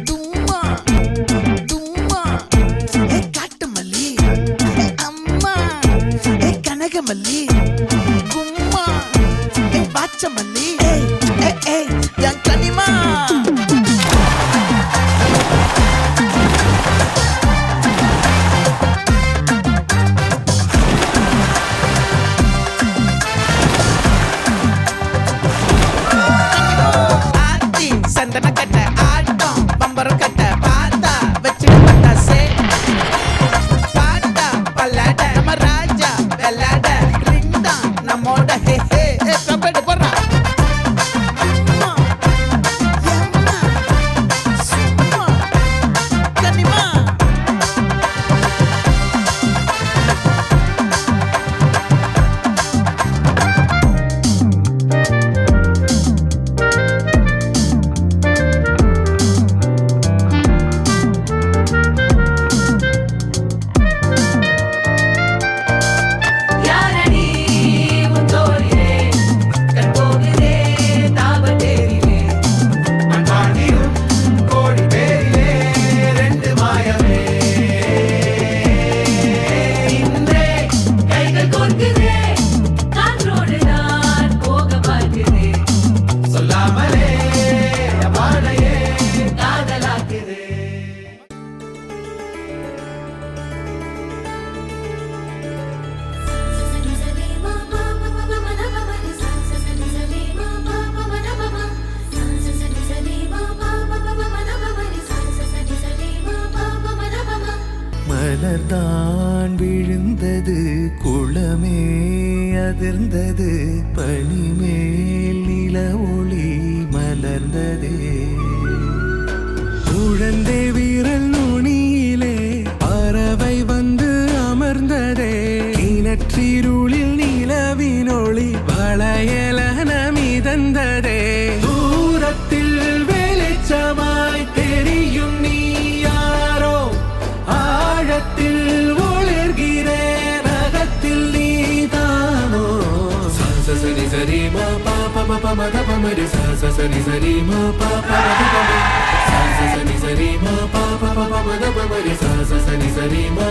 தும்மா தும்மா ஏ காட்டுமல்லி ஏ அம்மா ஏ கனகமல்லி கும்மா ஏ பாச்சமல்லி ஏய் என் கனிமா சந்தன கட்ட ஆட்டம் பம்பரம் கட்ட பாத்தா வச்சுட்டு பட்டாசே பாட்டா பல்லாட நம்ம ராஜா வெள்ளாட ரிங் தான் நம்மோட ஹே ஹே கபடி போடுறா கனிமா மலர்தான் விழுந்தது குளமே அதிர்ந்தது பனிமேல் நில ஒளி மலர்ந்ததே குழந்தை வீரல் நுனியிலே பறவை வந்து அமர்ந்ததே கிணற்றிருளில் நிலவினொளி வளையலன மிதந்ததே தூரத்தில் வெளிச்சமாய் தெரியும் நீ யாரோ ஆழத்தில் ஒளிர்கிறேன் அகத்தில் நீதானோ சரி சரி மா பாப மத பமரி சரி சரி மா பாப சரி சரி மா பாப மத பமரி சரி சரி மா